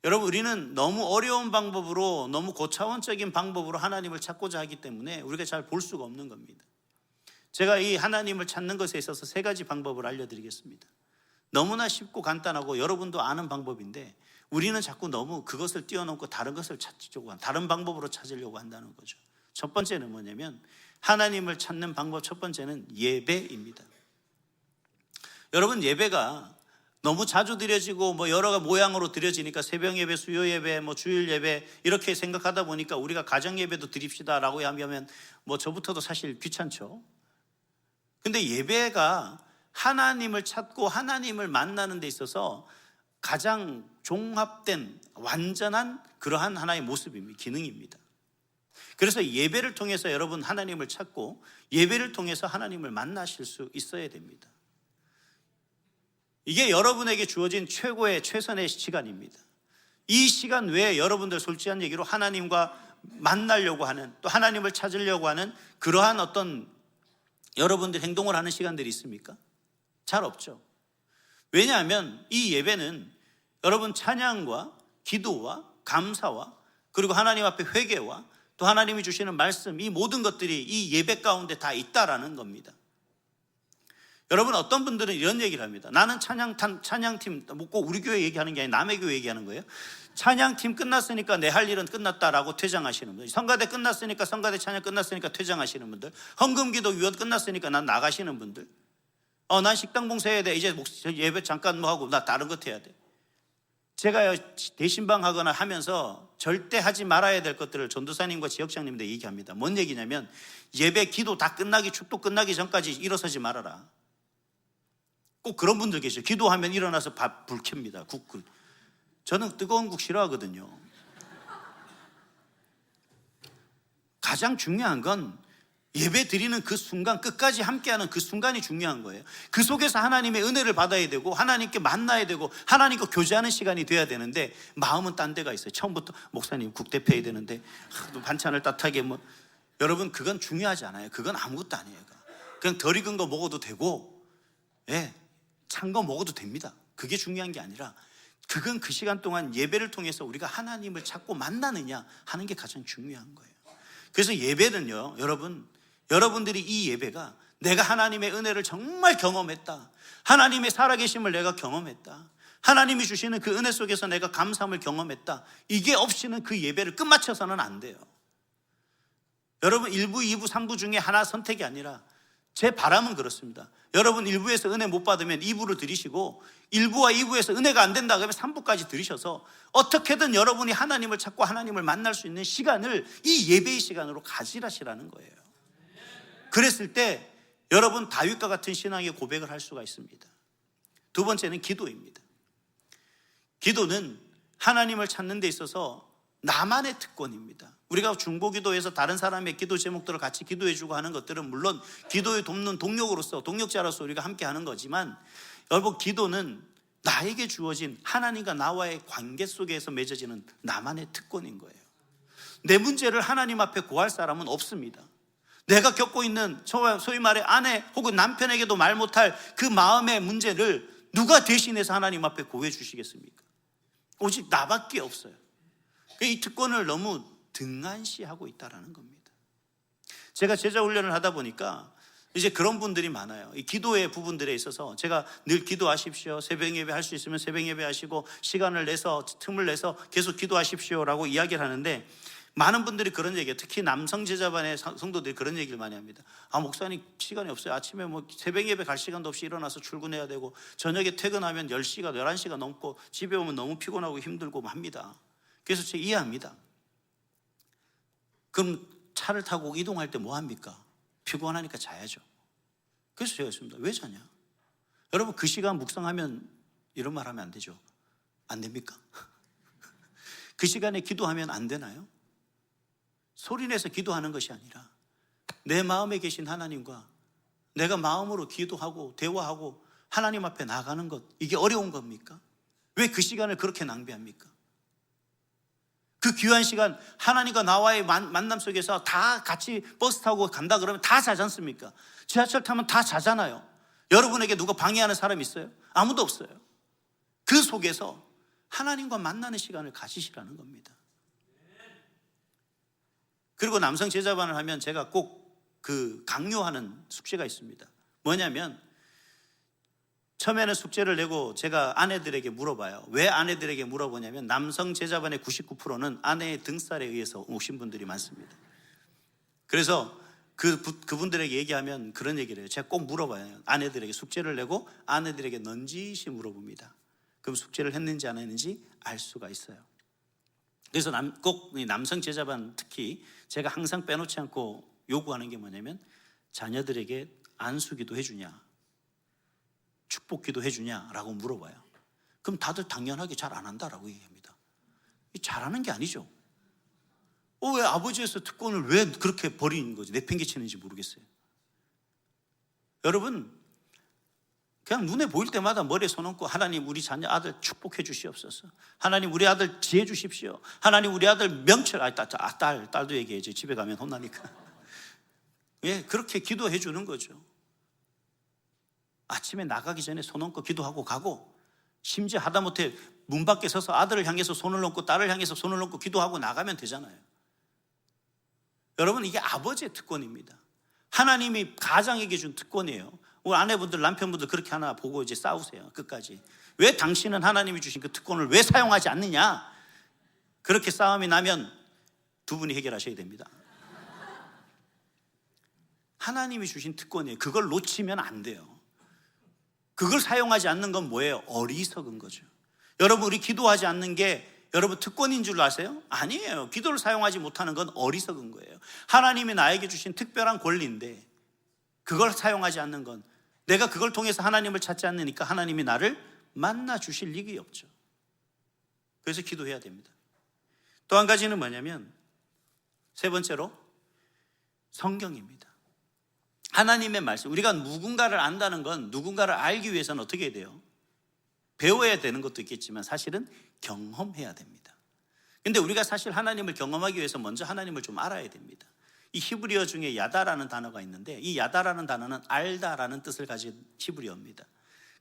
여러분 우리는 너무 어려운 방법으로 너무 고차원적인 방법으로 하나님을 찾고자 하기 때문에 우리가 잘 볼 수가 없는 겁니다. 제가 이 하나님을 찾는 것에 있어서 세 가지 방법을 알려드리겠습니다. 너무나 쉽고 간단하고 여러분도 아는 방법인데 우리는 자꾸 너무 그것을 뛰어넘고 다른 것을 찾으려고 다른 방법으로 찾으려고 한다는 거죠. 첫 번째는 뭐냐면 하나님을 찾는 방법 첫 번째는 예배입니다. 여러분 예배가 너무 자주 드려지고 여러 모양으로 드려지니까 새벽 예배, 수요 예배, 주일 예배 이렇게 생각하다 보니까 우리가 가정 예배도 드립시다라고 하면 저부터도 사실 귀찮죠. 근데 예배가 하나님을 찾고 하나님을 만나는 데 있어서 가장 종합된 완전한 그러한 하나의 모습입니다. 기능입니다. 그래서 예배를 통해서 여러분 하나님을 찾고 예배를 통해서 하나님을 만나실 수 있어야 됩니다. 이게 여러분에게 주어진 최선의 시간입니다. 이 시간 외에 여러분들 솔직한 얘기로 하나님과 만나려고 하는 또 하나님을 찾으려고 하는 그러한 어떤 여러분들 행동을 하는 시간들이 있습니까? 잘 없죠. 왜냐하면 이 예배는 여러분 찬양과 기도와 감사와 그리고 하나님 앞에 회개와 또 하나님이 주시는 말씀 이 모든 것들이 이 예배 가운데 다 있다라는 겁니다. 여러분 어떤 분들은 이런 얘기를 합니다. 나는 찬양팀 꼭 우리 교회 얘기하는 게 아니라 남의 교회 얘기하는 거예요. 찬양팀 끝났으니까 내 할 일은 끝났다라고 퇴장하시는 분들, 성가대 끝났으니까 성가대 찬양 끝났으니까 퇴장하시는 분들, 헌금기도 위원 끝났으니까 난 나가시는 분들, 난 식당 봉사해야 돼, 이제 예배 잠깐 하고 나 다른 것 해야 돼. 제가 대신방하거나 하면서 절대 하지 말아야 될 것들을 전도사님과 지역장님들 얘기합니다. 뭔 얘기냐면 예배 기도 다 끝나기 축도 끝나기 전까지 일어서지 말아라. 꼭 그런 분들 계셔요. 기도하면 일어나서 밥 불 켭니다. 국. 저는 뜨거운 국 싫어하거든요. 가장 중요한 건 예배 드리는 그 순간, 끝까지 함께하는 그 순간이 중요한 거예요. 그 속에서 하나님의 은혜를 받아야 되고 하나님께 만나야 되고 하나님과 교제하는 시간이 돼야 되는데 마음은 딴 데가 있어요. 처음부터 목사님 국 대표해야 되는데 반찬을 따뜻하게 여러분, 그건 중요하지 않아요. 그건 아무것도 아니에요. 그냥 덜 익은 거 먹어도 되고 찬 거 먹어도 됩니다. 그게 중요한 게 아니라 그건 그 시간 동안 예배를 통해서 우리가 하나님을 찾고 만나느냐 하는 게 가장 중요한 거예요. 그래서 예배는요, 여러분들이 이 예배가 내가 하나님의 은혜를 정말 경험했다, 하나님의 살아계심을 내가 경험했다, 하나님이 주시는 그 은혜 속에서 내가 감사함을 경험했다, 이게 없이는 그 예배를 끝마쳐서는 안 돼요. 여러분 1부, 2부, 3부 중에 하나 선택이 아니라 제 바람은 그렇습니다. 여러분 1부에서 은혜 못 받으면 2부를 들이시고 1부와 2부에서 은혜가 안 된다 그러면 3부까지 들이셔서 어떻게든 여러분이 하나님을 찾고 하나님을 만날 수 있는 시간을 이 예배의 시간으로 가지라시라는 거예요. 그랬을 때 여러분 다윗과 같은 신앙의 고백을 할 수가 있습니다. 두 번째는 기도입니다. 기도는 하나님을 찾는 데 있어서 나만의 특권입니다. 우리가 중보기도에서 다른 사람의 기도 제목들을 같이 기도해주고 하는 것들은 물론 기도에 돕는 동력으로서, 동력자로서 우리가 함께 하는 거지만, 여러분 기도는 나에게 주어진 하나님과 나와의 관계 속에서 맺어지는 나만의 특권인 거예요. 내 문제를 하나님 앞에 고할 사람은 없습니다. 내가 겪고 있는 소위 말해 아내 혹은 남편에게도 말 못할 그 마음의 문제를 누가 대신해서 하나님 앞에 고해 주시겠습니까? 오직 나밖에 없어요. 이 특권을 너무 등한시하고 있다는 겁니다. 제가 제자 훈련을 하다 보니까 이제 그런 분들이 많아요. 이 기도의 부분들에 있어서 제가 늘 기도하십시오, 새벽 예배 할 수 있으면 새벽 예배 하시고 시간을 내서, 틈을 내서 계속 기도하십시오라고 이야기를 하는데, 많은 분들이 그런 얘기해요. 특히 남성 제자반의 성도들이 그런 얘기를 많이 합니다. 목사님 시간이 없어요. 아침에 새벽 예배 갈 시간도 없이 일어나서 출근해야 되고 저녁에 퇴근하면 10시가 11시가 넘고 집에 오면 너무 피곤하고 힘들고 합니다. 그래서 제가 이해합니다. 그럼 차를 타고 이동할 때 뭐 합니까? 피곤하니까 자야죠. 그래서 제가 했습니다. 왜 자냐? 여러분 그 시간 묵상하면 이런 말 하면 안 되죠. 안 됩니까? 그 시간에 기도하면 안 되나요? 소리내서 기도하는 것이 아니라 내 마음에 계신 하나님과 내가 마음으로 기도하고 대화하고 하나님 앞에 나가는 것, 이게 어려운 겁니까? 왜 그 시간을 그렇게 낭비합니까? 그 귀한 시간, 하나님과 나와의 만남 속에서 다 같이 버스 타고 간다 그러면 다 자지 않습니까? 지하철 타면 다 자잖아요. 여러분에게 누가 방해하는 사람 있어요? 아무도 없어요. 그 속에서 하나님과 만나는 시간을 가지시라는 겁니다. 그리고 남성 제자반을 하면 제가 꼭 그 강요하는 숙제가 있습니다. 뭐냐면 처음에는 숙제를 내고 제가 아내들에게 물어봐요. 왜 아내들에게 물어보냐면 남성 제자반의 99%는 아내의 등살에 의해서 오신 분들이 많습니다. 그래서 그분들에게 얘기하면 그런 얘기를 해요. 제가 꼭 물어봐요. 아내들에게 숙제를 내고 아내들에게 넌지시 물어봅니다. 그럼 숙제를 했는지 안 했는지 알 수가 있어요. 그래서 꼭 남성 제자반 특히 제가 항상 빼놓지 않고 요구하는 게 뭐냐면 자녀들에게 안수기도 해주냐, 축복기도 해주냐라고 물어봐요. 그럼 다들 당연하게 잘 안 한다라고 얘기합니다. 잘하는 게 아니죠. 왜 아버지에서 특권을 왜 그렇게 버리는 거지? 내팽개치는지 모르겠어요. 여러분 그냥 눈에 보일 때마다 머리에 손 얹고 하나님 우리 자녀 아들 축복해 주시옵소서, 하나님 우리 아들 지혜 주십시오, 하나님 우리 아들 명철, 딸도 얘기해야지, 집에 가면 혼나니까. 예, 그렇게 기도해 주는 거죠. 아침에 나가기 전에 손 얹고 기도하고 가고, 심지어 하다못해 문 밖에 서서 아들을 향해서 손을 얹고 딸을 향해서 손을 얹고 기도하고 나가면 되잖아요. 여러분 이게 아버지의 특권입니다. 하나님이 가장에게 준 특권이에요. 우리 아내분들 남편분들 그렇게 하나 보고 이제 싸우세요. 끝까지. 왜 당신은 하나님이 주신 그 특권을 왜 사용하지 않느냐? 그렇게 싸움이 나면 두 분이 해결하셔야 됩니다. 하나님이 주신 특권이에요. 그걸 놓치면 안 돼요. 그걸 사용하지 않는 건 뭐예요? 어리석은 거죠. 여러분 우리 기도하지 않는 게 여러분 특권인 줄 아세요? 아니에요. 기도를 사용하지 못하는 건 어리석은 거예요. 하나님이 나에게 주신 특별한 권리인데 그걸 사용하지 않는 건 내가 그걸 통해서 하나님을 찾지 않으니까 하나님이 나를 만나 주실 리가 없죠. 그래서 기도해야 됩니다. 또 한 가지는 뭐냐면, 세 번째로 성경입니다. 하나님의 말씀. 우리가 누군가를 안다는 건, 누군가를 알기 위해서는 어떻게 해야 돼요? 배워야 되는 것도 있겠지만 사실은 경험해야 됩니다. 근데 우리가 사실 하나님을 경험하기 위해서 먼저 하나님을 좀 알아야 됩니다. 이 히브리어 중에 야다라는 단어가 있는데, 이 야다라는 단어는 알다라는 뜻을 가진 히브리어입니다.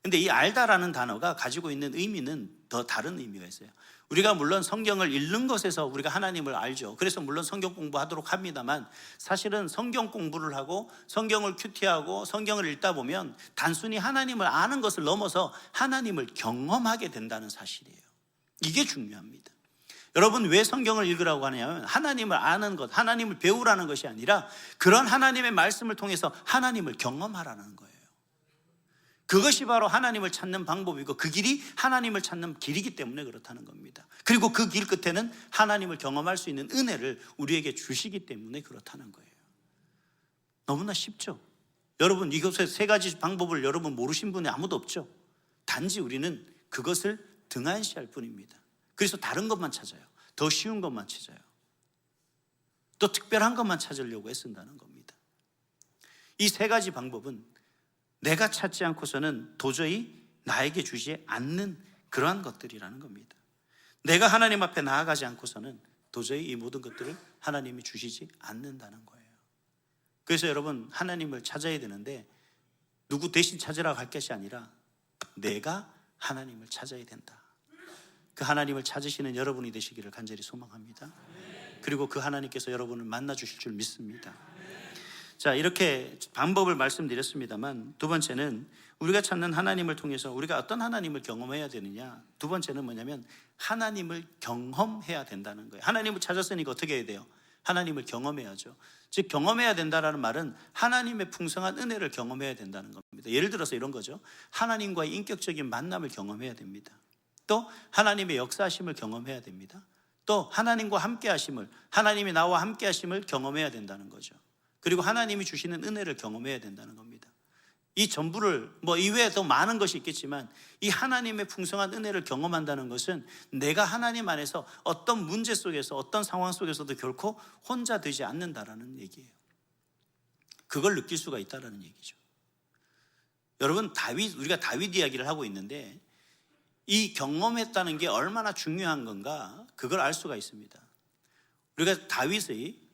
근데 이 알다라는 단어가 가지고 있는 의미는 더 다른 의미가 있어요. 우리가 물론 성경을 읽는 것에서 우리가 하나님을 알죠. 그래서 물론 성경 공부하도록 합니다만, 사실은 성경 공부를 하고 성경을 큐티하고 성경을 읽다 보면 단순히 하나님을 아는 것을 넘어서 하나님을 경험하게 된다는 사실이에요. 이게 중요합니다. 여러분, 왜 성경을 읽으라고 하냐면 하나님을 아는 것, 하나님을 배우라는 것이 아니라 그런 하나님의 말씀을 통해서 하나님을 경험하라는 거예요. 그것이 바로 하나님을 찾는 방법이고 그 길이 하나님을 찾는 길이기 때문에 그렇다는 겁니다. 그리고 그 길 끝에는 하나님을 경험할 수 있는 은혜를 우리에게 주시기 때문에 그렇다는 거예요. 너무나 쉽죠? 여러분, 이것의 세 가지 방법을 여러분 모르신 분이 아무도 없죠? 단지 우리는 그것을 등한시할 뿐입니다. 그래서 다른 것만 찾아요. 더 쉬운 것만 찾아요. 또 특별한 것만 찾으려고 애쓴다는 겁니다. 이 세 가지 방법은 내가 찾지 않고서는 도저히 나에게 주지 않는 그러한 것들이라는 겁니다. 내가 하나님 앞에 나아가지 않고서는 도저히 이 모든 것들을 하나님이 주시지 않는다는 거예요. 그래서 여러분, 하나님을 찾아야 되는데 누구 대신 찾으라고 할 것이 아니라 내가 하나님을 찾아야 된다. 그 하나님을 찾으시는 여러분이 되시기를 간절히 소망합니다. 그리고 그 하나님께서 여러분을 만나 주실 줄 믿습니다. 자, 이렇게 방법을 말씀드렸습니다만, 두 번째는 우리가 찾는 하나님을 통해서 우리가 어떤 하나님을 경험해야 되느냐. 두 번째는 뭐냐면 하나님을 경험해야 된다는 거예요. 하나님을 찾았으니까 어떻게 해야 돼요? 하나님을 경험해야죠. 즉, 경험해야 된다는 말은 하나님의 풍성한 은혜를 경험해야 된다는 겁니다. 예를 들어서 이런 거죠. 하나님과의 인격적인 만남을 경험해야 됩니다. 또 하나님의 역사하심을 경험해야 됩니다. 또 하나님과 함께 하심을, 하나님이 나와 함께 하심을 경험해야 된다는 거죠. 그리고 하나님이 주시는 은혜를 경험해야 된다는 겁니다. 이 전부를, 이외에 더 많은 것이 있겠지만 이 하나님의 풍성한 은혜를 경험한다는 것은 내가 하나님 안에서 어떤 문제 속에서, 어떤 상황 속에서도 결코 혼자 되지 않는다라는 얘기예요. 그걸 느낄 수가 있다라는 얘기죠. 여러분, 우리가 다윗 이야기를 하고 있는데 이 경험했다는 게 얼마나 중요한 건가, 그걸 알 수가 있습니다. 우리가 다윗의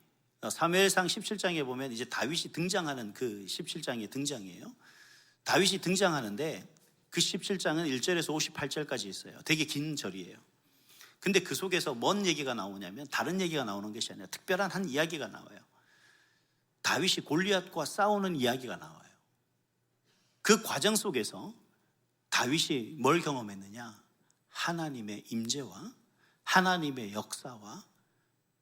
사무엘상 17장에 보면 이제 다윗이 등장하는 그 17장의 등장이에요. 다윗이 등장하는데 그 17장은 1절에서 58절까지 있어요. 되게 긴 절이에요. 근데 그 속에서 뭔 얘기가 나오냐면 다른 얘기가 나오는 것이 아니라 특별한 한 이야기가 나와요. 다윗이 골리앗과 싸우는 이야기가 나와요. 그 과정 속에서 다윗이 뭘 경험했느냐? 하나님의 임재와 하나님의 역사와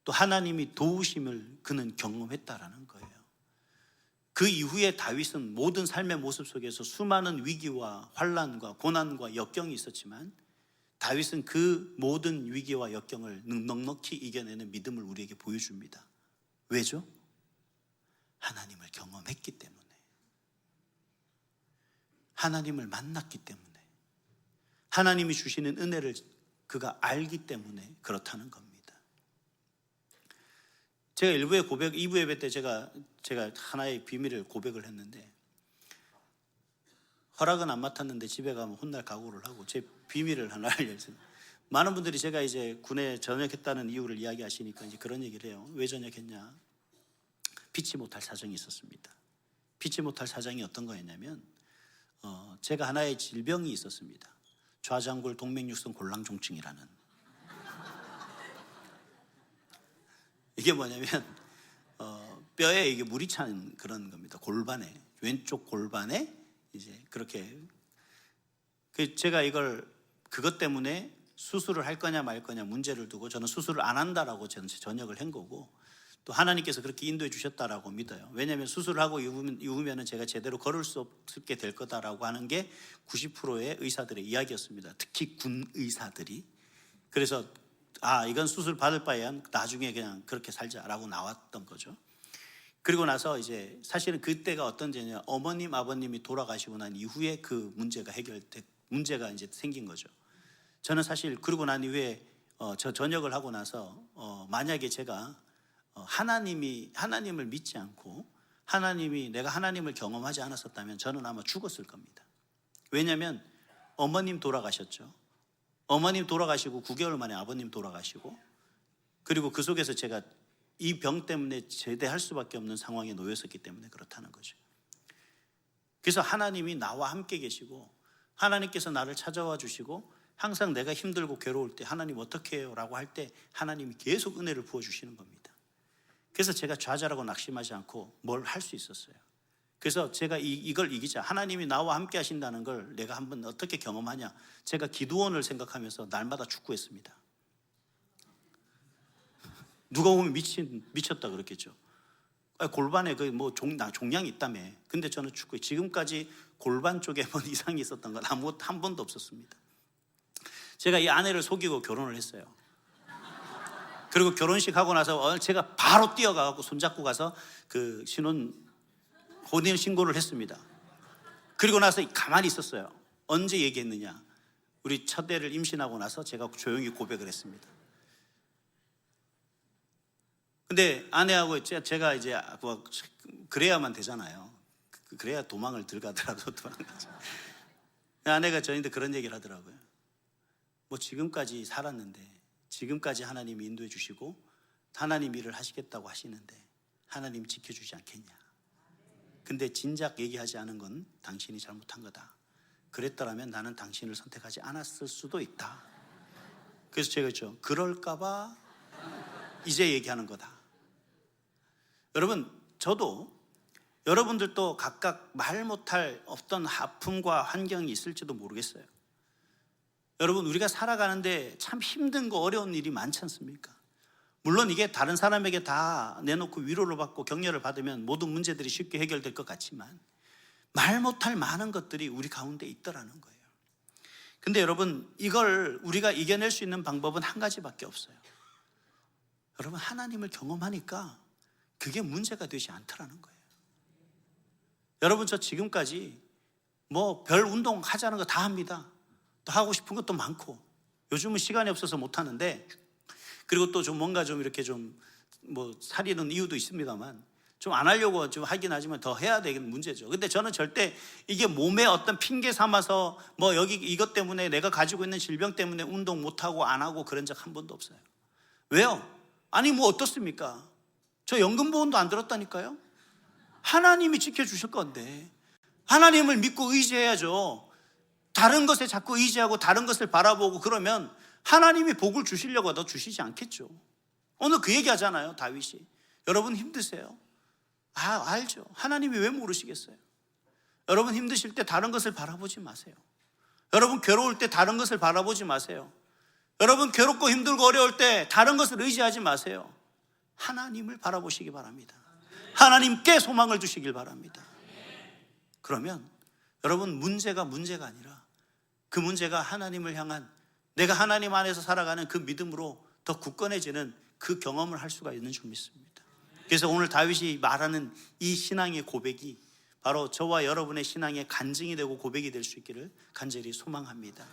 또 하나님이 도우심을 그는 경험했다라는 거예요. 그 이후에 다윗은 모든 삶의 모습 속에서 수많은 위기와 환난과 고난과 역경이 있었지만 다윗은 그 모든 위기와 역경을 넉넉히 이겨내는 믿음을 우리에게 보여줍니다. 왜죠? 하나님을 경험했기 때문에, 하나님을 만났기 때문에, 하나님이 주시는 은혜를 그가 알기 때문에 그렇다는 겁니다. 제가 2부 예배 때 제가 하나의 비밀을 고백을 했는데, 허락은 안 맡았는데 집에 가면 혼날 각오를 하고 제 비밀을 하나 알려줬습니다. 많은 분들이 제가 이제 군에 전역했다는 이유를 이야기하시니까 이제 그런 얘기를 해요. 왜 전역했냐? 피치 못할 사정이 있었습니다. 피치 못할 사정이 어떤 거였냐면 제가 하나의 질병이 있었습니다. 좌장골 동맥육성 골랑종증이라는. 이게 뭐냐면 뼈에 이게 물이 차는 그런 겁니다. 골반에, 왼쪽 골반에 이제 그렇게. 제가 그것 때문에 수술을 할 거냐 말 거냐 문제를 두고 저는 수술을 안 한다라고 저는 전역을 한 거고, 또 하나님께서 그렇게 인도해 주셨다라고 믿어요. 왜냐하면 수술을 하고 이후면은 제가 제대로 걸을 수 없게 될 거다라고 하는 게 90%의 의사들의 이야기였습니다. 특히 군 의사들이. 그래서 이건 수술 받을 바에야 나중에 그냥 그렇게 살자라고 나왔던 거죠. 그리고 나서 이제 사실은 그때가 어떤 때냐, 어머님 아버님이 돌아가시고 난 이후에 그 문제가 이제 생긴 거죠. 저는 사실 그러고 난 이후에 저 전역을 하고 나서 만약에 제가 하나님을 믿지 않고 내가 하나님을 경험하지 않았었다면 저는 아마 죽었을 겁니다. 왜냐하면 어머님 돌아가셨죠. 어머님 돌아가시고 9개월 만에 아버님 돌아가시고, 그리고 그 속에서 제가 이 병 때문에 제대할 수밖에 없는 상황에 놓였었기 때문에 그렇다는 거죠. 그래서 하나님이 나와 함께 계시고 하나님께서 나를 찾아와 주시고, 항상 내가 힘들고 괴로울 때 하나님 어떻게 해요? 라고 할 때 하나님이 계속 은혜를 부어주시는 겁니다. 그래서 제가 좌절하고 낙심하지 않고 뭘 할 수 있었어요. 그래서 제가 이걸 이기자, 하나님이 나와 함께 하신다는 걸 내가 한번 어떻게 경험하냐, 제가 기도원을 생각하면서 날마다 축구했습니다. 누가 보면 미쳤다 그랬겠죠. 골반에 종양이 있다며. 근데 저는 축구에 지금까지 골반 쪽에 뭔 이상이 있었던 건 한 번도 없었습니다. 제가 이 아내를 속이고 결혼을 했어요. 그리고 결혼식 하고 나서 제가 바로 뛰어가고 손잡고 가서 그 혼인 신고를 했습니다. 그리고 나서 가만히 있었어요. 언제 얘기했느냐, 우리 첫 애를 임신하고 나서 제가 조용히 고백을 했습니다. 근데 아내하고 제가 이제 그래야만 되잖아요. 그래야 도망을 들가더라도 도망가죠. 아내가 저한테 그런 얘기를 하더라고요. 뭐 지금까지 살았는데, 지금까지 하나님이 인도해 주시고 하나님 일을 하시겠다고 하시는데 하나님 지켜주지 않겠냐. 근데 진작 얘기하지 않은 건 당신이 잘못한 거다. 그랬더라면 나는 당신을 선택하지 않았을 수도 있다. 그래서 제가 했죠. 그럴까봐 이제 얘기하는 거다. 여러분, 저도 여러분들도 각각 말 못할 어떤 아픔과 환경이 있을지도 모르겠어요. 여러분, 우리가 살아가는데 참 힘든 거, 어려운 일이 많지 않습니까? 물론 이게 다른 사람에게 다 내놓고 위로를 받고 격려를 받으면 모든 문제들이 쉽게 해결될 것 같지만 말 못할 많은 것들이 우리 가운데 있더라는 거예요. 근데 여러분, 이걸 우리가 이겨낼 수 있는 방법은 한 가지밖에 없어요. 여러분, 하나님을 경험하니까 그게 문제가 되지 않더라는 거예요. 여러분, 저 지금까지 뭐 별 운동 하자는 거 다 합니다. 또 하고 싶은 것도 많고, 요즘은 시간이 없어서 못 하는데, 그리고 또 좀 뭔가 좀 이렇게 좀 뭐 살이는 이유도 있습니다만 좀 안 하려고 좀 하긴 하지만 더 해야 되는 문제죠. 근데 저는 절대 이게 몸에 어떤 핑계 삼아서 뭐 여기 이것 때문에 내가 가지고 있는 질병 때문에 운동 못 하고 안 하고 그런 적 한 번도 없어요. 왜요? 아니 뭐 어떻습니까? 저 연금보험도 안 들었다니까요. 하나님이 지켜주실 건데 하나님을 믿고 의지해야죠. 다른 것에 자꾸 의지하고 다른 것을 바라보고 그러면 하나님이 복을 주시려고 하도 주시지 않겠죠. 오늘 그 얘기 하잖아요, 다윗이. 여러분 힘드세요? 알죠. 하나님이 왜 모르시겠어요? 여러분 힘드실 때 다른 것을 바라보지 마세요. 여러분 괴로울 때 다른 것을 바라보지 마세요. 여러분 괴롭고 힘들고 어려울 때 다른 것을 의지하지 마세요. 하나님을 바라보시기 바랍니다. 하나님께 소망을 주시길 바랍니다. 그러면 여러분, 문제가 아니라 그 문제가 하나님을 향한, 내가 하나님 안에서 살아가는 그 믿음으로 더 굳건해지는 그 경험을 할 수가 있는 줄 믿습니다. 그래서 오늘 다윗이 말하는 이 신앙의 고백이 바로 저와 여러분의 신앙의 간증이 되고 고백이 될 수 있기를 간절히 소망합니다.